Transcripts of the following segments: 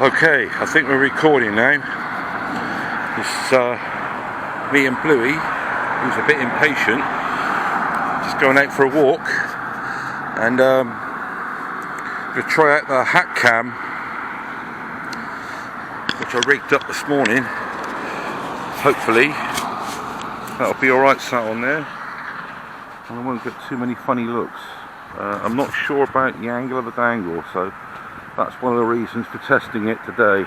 Okay, I think we're recording now. It's me and Bluey, who's a bit impatient, just going out for a walk, and to try out the HatCam, which I rigged up this morning. Hopefully that'll be alright sat on there, and I won't get too many funny looks. I'm not sure about the angle of the dangle, so that's one of the reasons for testing it today.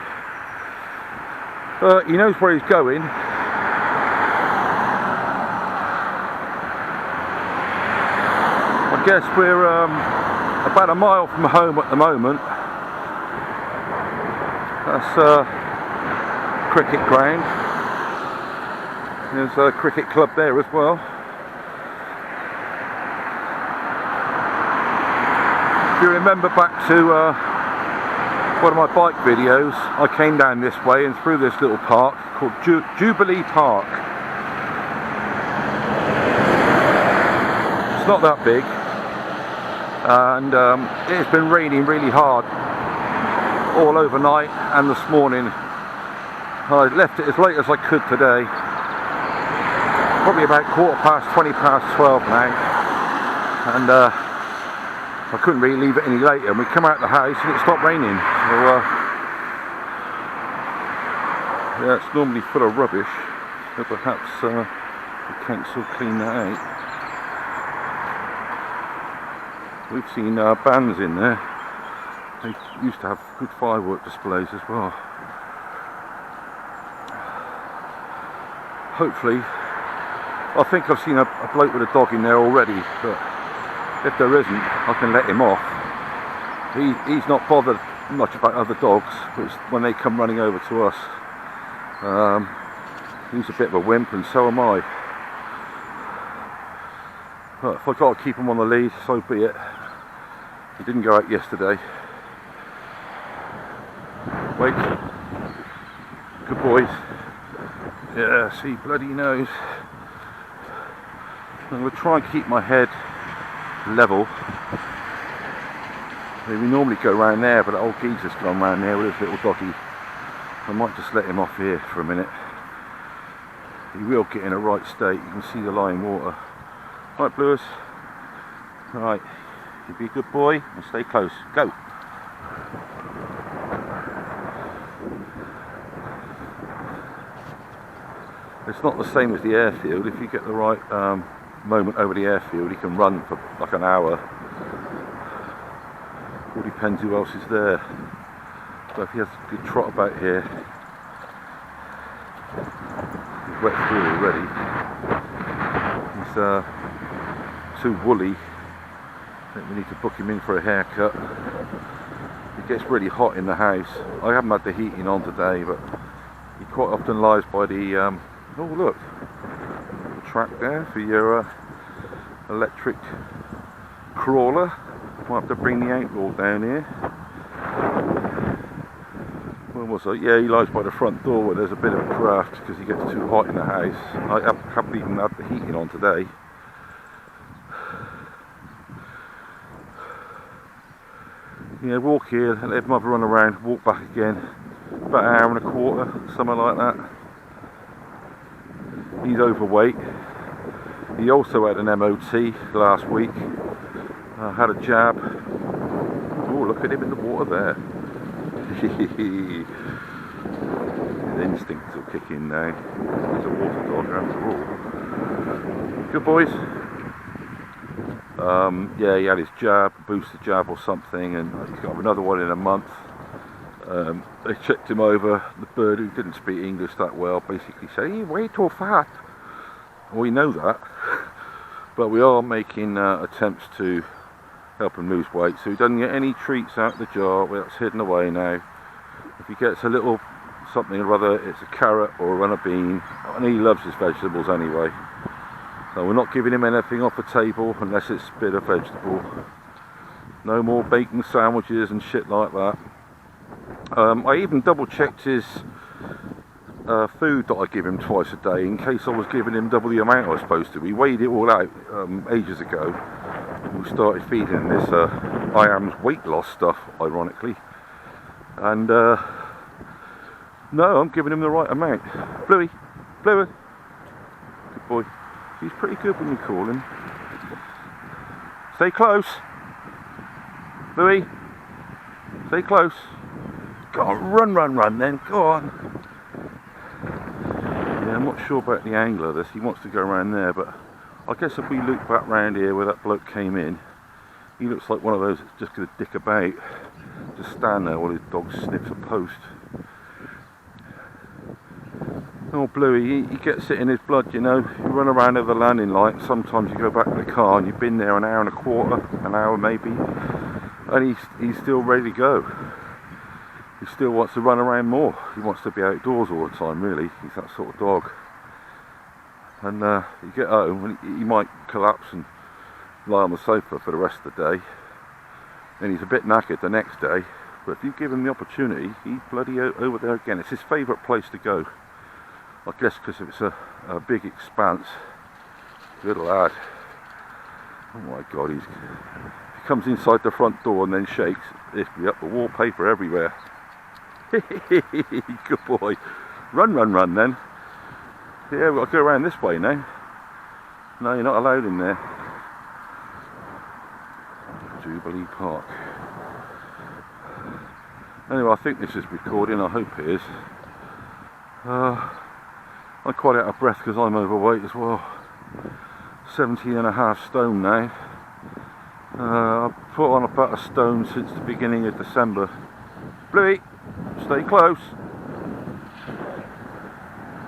He knows where he's going. I guess we're about a mile from home at the moment. That's cricket ground. There's a cricket club there as well. If you remember back to one of my bike videos, I came down this way and through this little park called Jubilee Park. It's not that big, and it's been raining really hard all overnight and this morning. I left it as late as I could today, probably about 20 past 12 now, and I couldn't really leave it any later, and we come out of the house and it stopped raining. So yeah, it's normally full of rubbish, so perhaps the council clean that out. We've seen bands in there. They used to have good firework displays as well. Hopefully, I think I've seen a bloke with a dog in there already, but if there isn't, I can let him off. He's not bothered much about other dogs, but it's when they come running over to us. He's a bit of a wimp, and so am I. But if I've got to keep him on the lead, so be it. He didn't go out yesterday. Wait. Good boys. Yeah, see, bloody nose. I'm going to try and keep my head level. We normally go around there, but that old geezer's gone round there with his little doggy. I might just let him off here for a minute. He will get in a right state. You can see the lying water. Right, Bluey. Right, you be a good boy and stay close. Go. It's not the same as the airfield. If you get the right moment over the airfield, he can run for like an hour. All depends who else is there. So if he has a good trot about here, he's wet through already. He's too woolly. I think we need to book him in for a haircut. It gets really hot in the house. I haven't had the heating on today, but he quite often lies by the oh look, the track there for your electric crawler. Might have to bring the outlaw down here. Where was I? Yeah, he lies by the front door where there's a bit of a draft because he gets too hot in the house. I haven't even had the heating on today. Yeah, walk here, let him have a run around, walk back again. About an hour and a quarter, something like that. He's overweight. He also had an MOT last week. Had a jab. Oh, look at him in the water there. His instincts will kick in now. He's a water dog after all. Good boys. Yeah, he had his jab, booster jab or something, and he's got another one in a month. They checked him over. The bird, who didn't speak English that well, basically said, "You're way too fat." Well, we know that, but we are making attempts to help him lose weight, so he doesn't get any treats out of the jar. Well, that's hidden away now. If he gets a little something or other, it's a carrot or a run of bean, and he loves his vegetables anyway. So we're not giving him anything off the table unless it's a bit of vegetable. No more bacon sandwiches and shit like that. I even double checked his food that I give him twice a day in case I was giving him double the amount I was supposed to. We weighed it all out ages ago. We started feeding him this I Am's weight loss stuff, ironically, and No, I'm giving him the right amount. Bluey, Bluey. Good boy. He's pretty good when you call him. Stay close. Bluey. Stay close. Go on, run, run, run then. Go on. Yeah, I'm not sure about the angle of this. He wants to go around there, but I guess if we look back round here where that bloke came in, he looks like one of those that's just going to dick about. Just stand there while his dog sniffs a post. Oh, Bluey, he gets it in his blood, you know. You run around over the landing light, sometimes you go back to the car and you've been there an hour and a quarter, an hour maybe, and he's still ready to go. He still wants to run around more. He wants to be outdoors all the time, really. He's that sort of dog. And you get home and he might collapse and lie on the sofa for the rest of the day. And he's a bit knackered the next day. But if you give him the opportunity, he's bloody over there again. It's his favourite place to go. I guess because it's a big expanse. Good lad. Oh my God, he comes inside the front door and then shakes. It's up the wallpaper everywhere. Good boy. Run, run, run then. Yeah, we've got to go around this way now. No, you're not allowed in there. Jubilee Park. Anyway, I think this is recording. I hope it is. I'm quite out of breath because I'm overweight as well. 70.5 stone now. I've put on about a stone since the beginning of December. Bluey, stay close.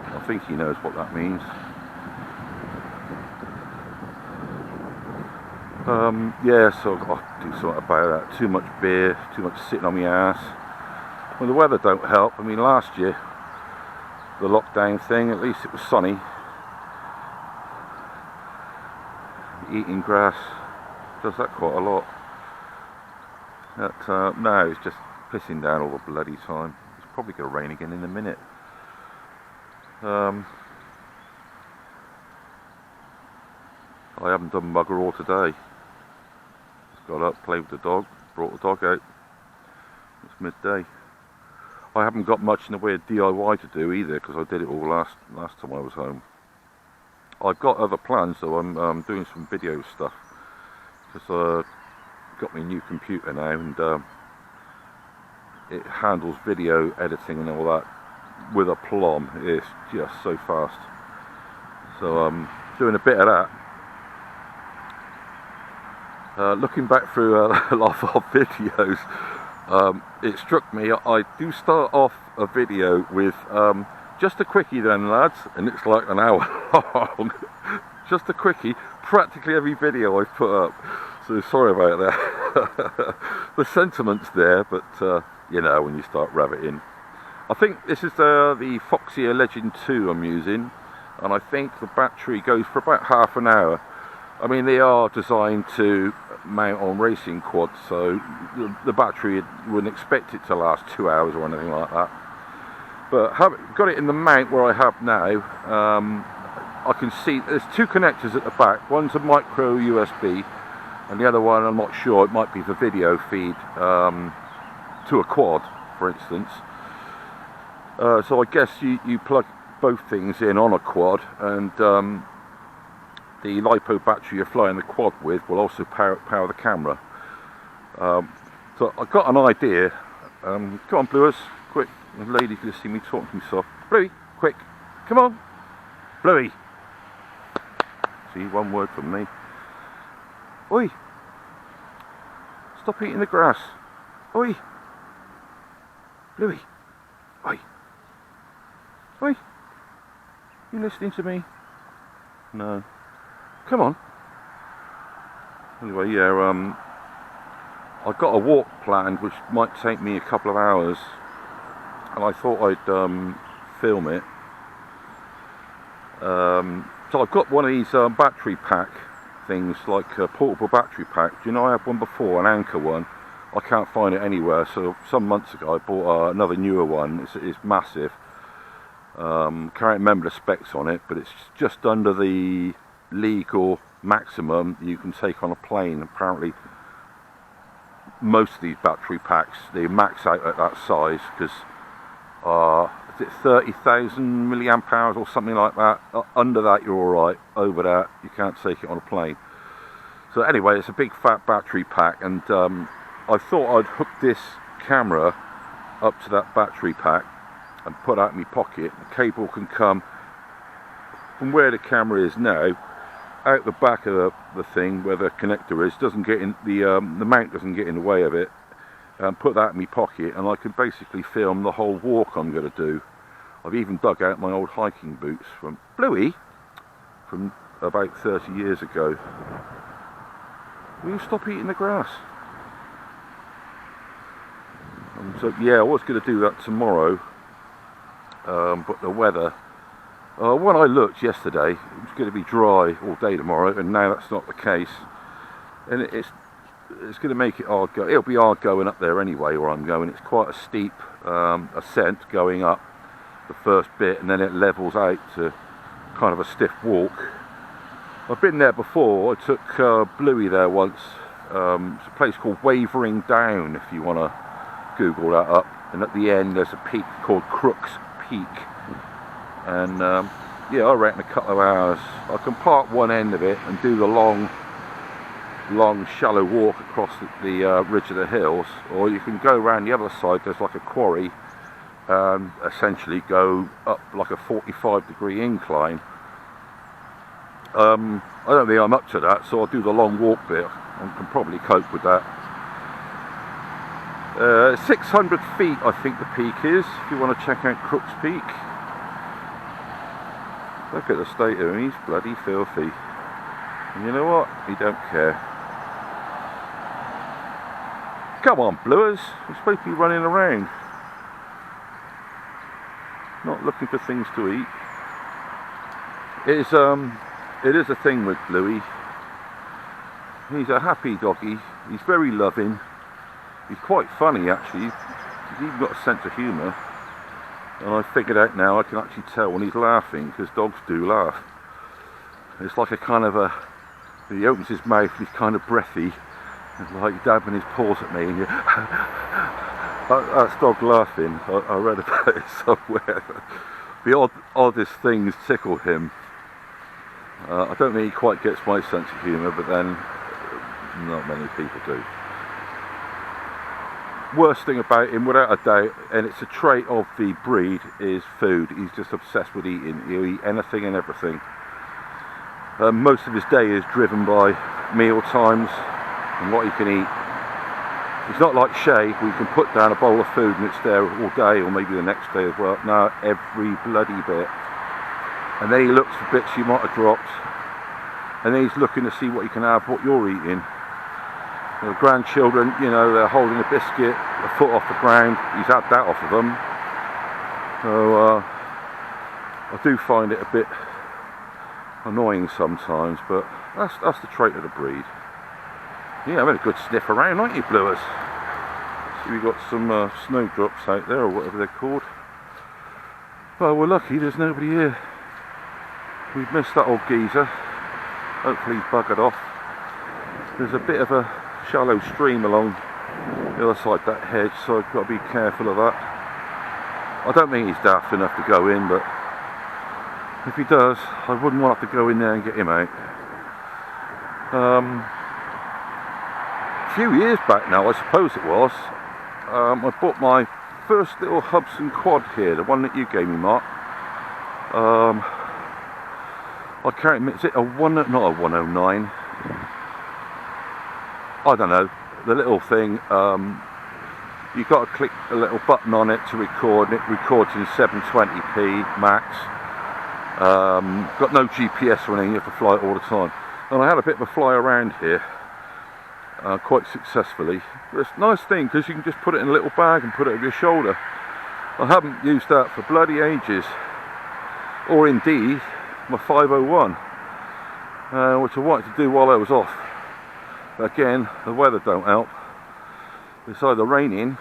I think he knows what that means. Yeah, so I've got to do something about that. Too much beer, too much sitting on my ass. Well, the weather don't help. I mean, last year, the lockdown thing, at least it was sunny. Eating grass does that quite a lot. But now it's just pissing down all the bloody time. It's probably going to rain again in a minute. I haven't done bugger all today. Just got up, played with the dog, brought the dog out. It's midday. I haven't got much in the way of DIY to do either because I did it all last time I was home. I've got other plans, so I'm doing some video stuff because got me a new computer now and it handles video editing and all that with a plum. It's just so fast. So I'm doing a bit of that. Looking back through a lot of our videos, it struck me I do start off a video with just a quickie then lads, and it's like an hour long. Just a quickie, practically every video I've put up, so sorry about that. The sentiment's there, but you know, when you start rabbiting. I think this is the Foxeer Legend 2 I'm using, and I think the battery goes for about half an hour. I mean, they are designed to mount on racing quads, so the battery wouldn't expect it to last 2 hours or anything like that. But got it in the mount where I have now. I can see there's two connectors at the back. One's a micro USB, and the other one, I'm not sure, it might be the video feed to a quad, for instance. So I guess you plug both things in on a quad, and the LiPo battery you're flying the quad with will also power the camera. So I've got an idea. Come on, Bluey, quick. The lady's going to see me talking to myself. Bluey, quick, come on. Bluey. See, one word from me. Oi. Stop eating the grass. Oi. Bluey. Oi. Oi. You listening to me? No. Come on. Anyway, yeah, I've got a walk planned which might take me a couple of hours, and I thought I'd film it. So I've got one of these battery pack things, like a portable battery pack. Do you know I had one before, an Anchor one? I can't find it anywhere, so some months ago I bought another newer one. It's massive. Can't remember the specs on it, but it's just under the legal maximum you can take on a plane. Apparently most of these battery packs, they max out at that size because is it 30,000 milliamp hours or something like that. Under that you're alright, over that you can't take it on a plane. So anyway, it's a big fat battery pack, and I thought I'd hook this camera up to that battery pack and put that in my pocket. The cable can come from where the camera is now, out the back of the thing where the connector is, doesn't get in the mount doesn't get in the way of it, and put that in my pocket, and I can basically film the whole walk I'm going to do. I've even dug out my old hiking boots from Bluey from about 30 years ago. Will you stop eating the grass? So yeah, I was going to do that tomorrow, but the weather, when I looked yesterday, it was going to be dry all day tomorrow, and now that's not the case, and it's going to make it hard go. It'll be hard going up there anyway where I'm going. It's quite a steep ascent going up the first bit, and then it levels out to kind of a stiff walk. I've been there before. I took Bluey there once. It's a place called Wavering Down, if you want to Google that up, and at the end there's a peak called Crooks Peak, and yeah, I reckon a couple of hours I can park one end of it and do the long shallow walk across the ridge of the hills, or you can go around the other side. There's like a quarry, essentially go up like a 45-degree incline. I don't think I'm up to that, so I'll do the long walk bit and can probably cope with that. 600 feet I think the peak is, if you want to check out Crooks Peak. Look at the state of him, he's bloody filthy. And you know what? He don't care. Come on, Bluers, you're supposed to be running around, not looking for things to eat. It is a thing with Bluey. He's a happy doggy, he's very loving. He's quite funny actually, he's even got a sense of humour, and I figured out now I can actually tell when he's laughing, because dogs do laugh. It's like a kind of a, he opens his mouth and he's kind of breathy, and like dabbing his paws at me, and you, that's dog laughing. I read about it somewhere. The oddest things tickle him. I don't think he quite gets my sense of humour, but then not many people do. Worst thing about him, without a doubt, and it's a trait of the breed, is food. He's just obsessed with eating. He'll eat anything and everything. Most of his day is driven by meal times and what he can eat. He's not like Shay, where you can put down a bowl of food and it's there all day, or maybe the next day as well. No, every bloody bit. And then he looks for bits you might have dropped, and then he's looking to see what he can have, what you're eating. The grandchildren, you know, they're holding a biscuit a foot off the ground. He's had that off of them. So I do find it a bit annoying sometimes, but that's the trait of the breed. Yeah, I've had a good sniff around, aren't you, Bluers? See, we've got some snowdrops out there, or whatever they're called. Well, we're lucky there's nobody here. We've missed that old geezer. Hopefully he's buggered off. There's a bit of a shallow stream along the other side of that hedge, so I've got to be careful of that. I don't think he's daft enough to go in, but if he does, I wouldn't want to have to go in there and get him out. A few years back now, I suppose it was, I bought my first little Hubson quad here, the one that you gave me, Mark. I can't remember, is it a not a 109? I don't know, the little thing, you've got to click a little button on it to record, and it records in 720p max. Got no GPS or anything, you have to fly it all the time. And I had a bit of a fly around here, quite successfully. But it's a nice thing, because you can just put it in a little bag and put it over your shoulder. I haven't used that for bloody ages. Or indeed, my 501, which I wanted to do while I was off. Again, the weather don't help. It's either raining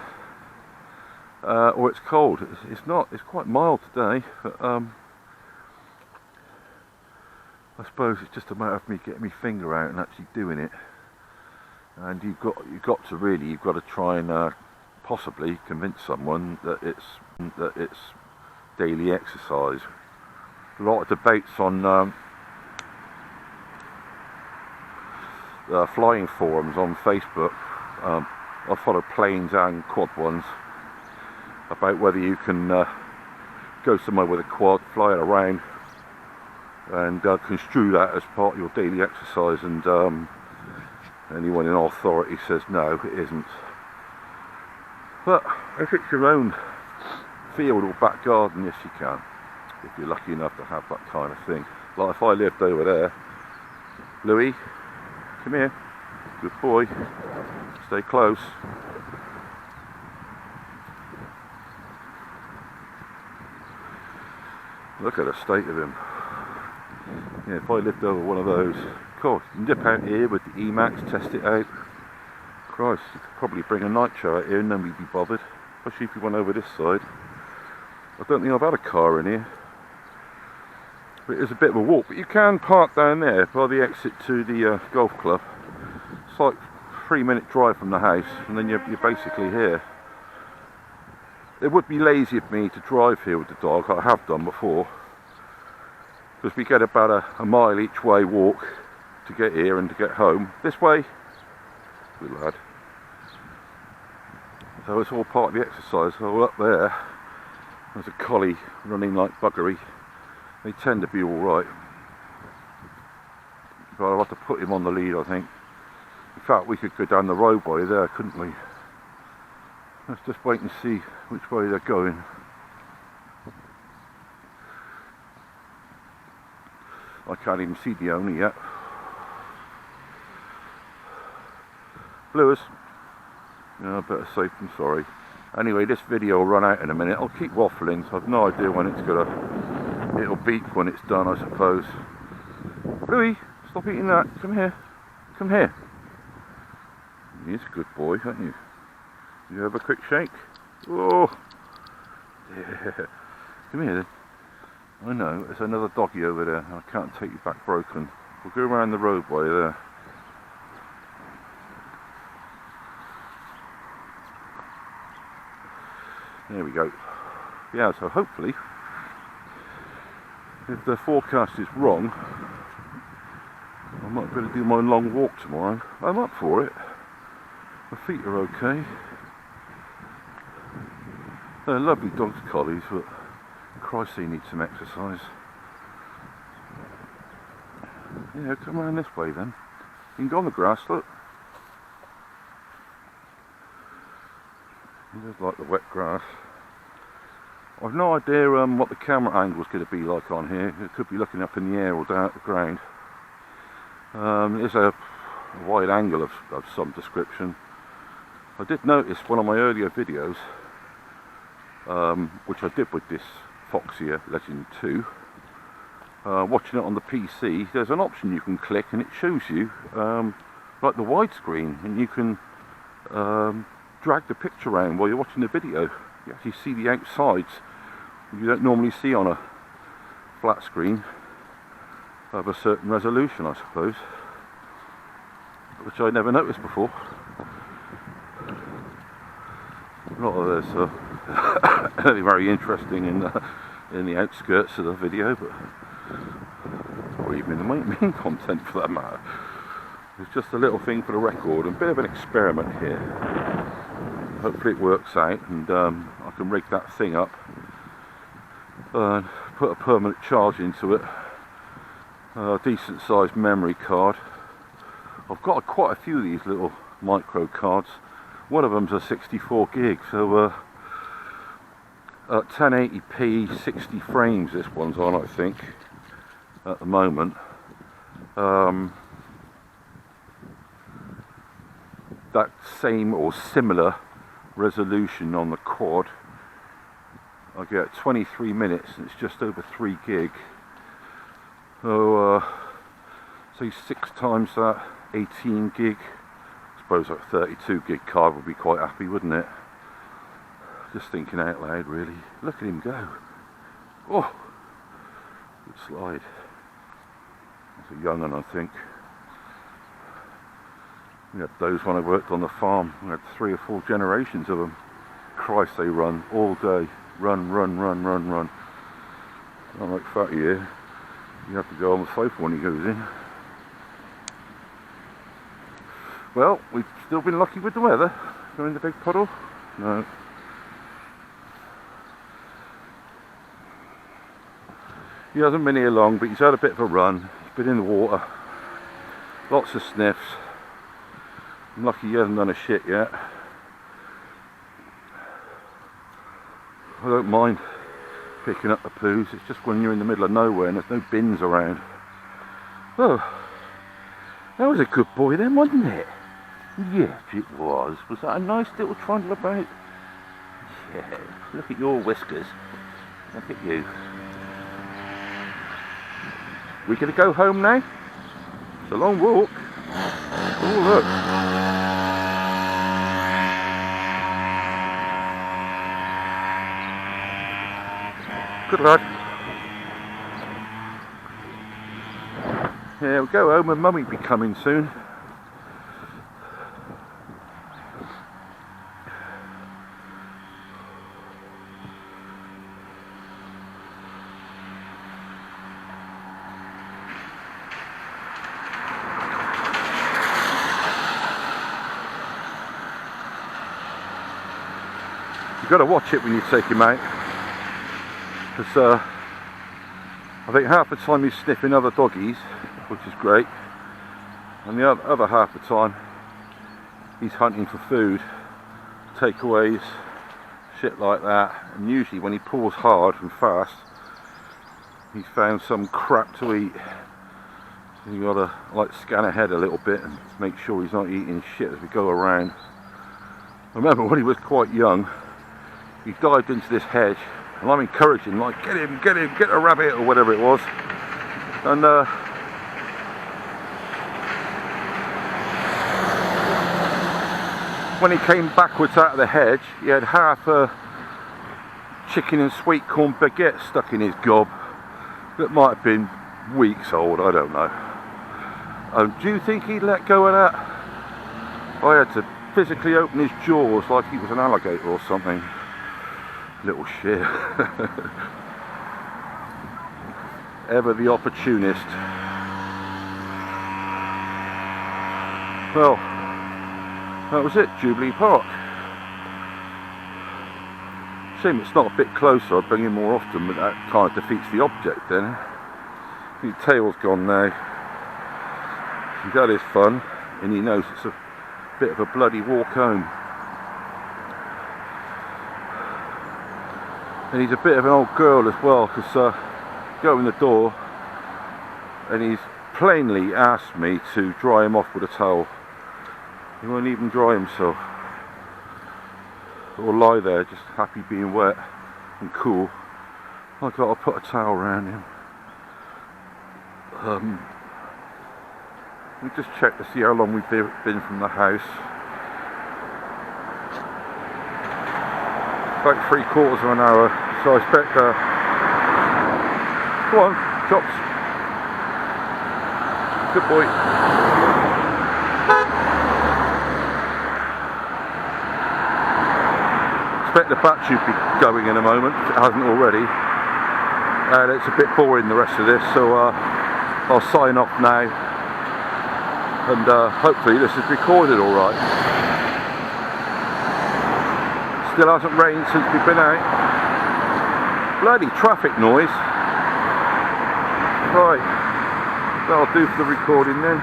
or it's cold. It's not. It's quite mild today, but I suppose it's just a matter of me getting my finger out and actually doing it. And you've got to try and possibly convince someone that it's daily exercise. A lot of debates on flying forums on Facebook. I follow planes and quad ones, about whether you can go somewhere with a quad, fly it around, and construe that as part of your daily exercise, and anyone in authority says no, it isn't. But if it's your own field or back garden, yes you can, if you're lucky enough to have that kind of thing. Like if I lived over there, Bluey, come here, good boy, stay close. Look at the state of him. Yeah, if I lived over one of those, of course, you can nip out here with the Emacs, test it out. Christ, you could probably bring a nitro out here and then we'd be bothered, especially if you went over this side. I don't think I've had a car in here, but it is a bit of a walk. But you can park down there by the exit to the golf club. It's like a 3-minute drive from the house, and then you're basically here. It would be lazy of me to drive here with the dog. I have done before, because we get about a mile each way walk to get here and to get home. This way, good lad. So it's all part of the exercise. So up there, there's a collie running like buggery. They tend to be alright, but I'll have to put him on the lead, I think. In fact, we could go down the roadway there, couldn't we? Let's just wait and see which way they're going. I can't even see the owner yet. Bluers. No, better safe than sorry. Anyway, this video will run out in a minute. I'll keep waffling, so I've no idea when it's gonna... It'll beep when it's done, I suppose. Bluey, stop eating that. Come here. Come here. He's a good boy, aren't you? You have a quick shake? Oh! Yeah. Come here then. I know, there's another doggy over there. I can't take you back broken. We'll go around the roadway there. There we go. Yeah, so hopefully, if the forecast is wrong, I might be able to do my long walk tomorrow. I'm up for it. My feet are okay. They're lovely dogs, collies, but Christ, they need some exercise. Yeah, come around this way then. You can go on the grass, look. You just like the wet grass. I've no idea what the camera angle is going to be like on here. It could be looking up in the air or down at the ground. It's a wide angle of some description. I did notice one of my earlier videos, which I did with this Foxeer Legend 2, watching it on the PC, there's an option you can click and it shows you like the widescreen, and you can drag the picture around while you're watching the video. You actually see the outsides you don't normally see on a flat screen of a certain resolution, I suppose, which I never noticed before. Not that there's anything very interesting in the outskirts of the video, but or even in the main content for that matter. It's just a little thing for the record, a bit of an experiment here. Hopefully it works out, and I can rig that thing up and put a permanent charge into it, a decent sized memory card. I've got quite a few of these little micro cards. One of them's a 64 gig, so at 1080p 60 frames this one's on, I think, at the moment. That same or similar resolution on the quad, I get 23 minutes and it's just over 3 gig. So say 6 times that, 18 gig. I suppose like 32 gig card would be quite happy, wouldn't it? Just thinking out loud, really. Look at him go. Oh, good slide. That's a young one, I think. We had those when I worked on the farm. We had 3 or 4 generations of them. Christ, they run all day. Run, run, run, run, run. Not like Fatty here. You have to go on the sofa when he goes in. Well, we've still been lucky with the weather. Going in the big puddle? No. He hasn't been here long, but he's had a bit of a run. He's been in the water. Lots of sniffs. I'm lucky he hasn't done a shit yet. I don't mind picking up the poos. It's just when you're in the middle of nowhere and there's no bins around. Oh, that was a good boy then, wasn't it? Yes, it was. Was that a nice little trundle about? Yeah, look at your whiskers. Look at you. We gonna go home now? It's a long walk. Oh, look. Good lad. Yeah, we'll go home and Mummy'll be coming soon. You've got to watch it when you take him out, because I think half the time he's sniffing other doggies, which is great, and the other half the time he's hunting for food, takeaways, shit like that. And usually when he pulls hard and fast, he's found some crap to eat. So you got to like scan ahead a little bit and make sure he's not eating shit as we go around. I remember when he was quite young, he dived into this hedge, and I'm encouraging, like, get him, get a rabbit, or whatever it was. And when he came backwards out of the hedge, he had half a chicken and sweet corn baguette stuck in his gob. That might have been weeks old, I don't know. Do you think he'd let go of that? I had to physically open his jaws like he was an alligator or something. Little shit. Ever the opportunist. Well, that was it, Jubilee Park. Shame it's not a bit closer. I'd bring him more often, but that kind of defeats the object then. His tail's gone now. He's had his fun, and he knows it's a bit of a bloody walk home. And he's a bit of an old girl as well, because go in the door and he's plainly asked me to dry him off with a towel. He won't even dry himself, or lie there just happy being wet and cool. I've got to put a towel around him. Let me just check to see how long we've been from the house. About 3/4 of an hour, so I expect go on, Chops. Good boy. Expect the battery to be going in a moment, if it hasn't already. And it's a bit boring the rest of this, so I'll sign off now. And hopefully this is recorded alright. Still hasn't rained since we've been out. Bloody traffic noise. Right, that'll do for the recording then.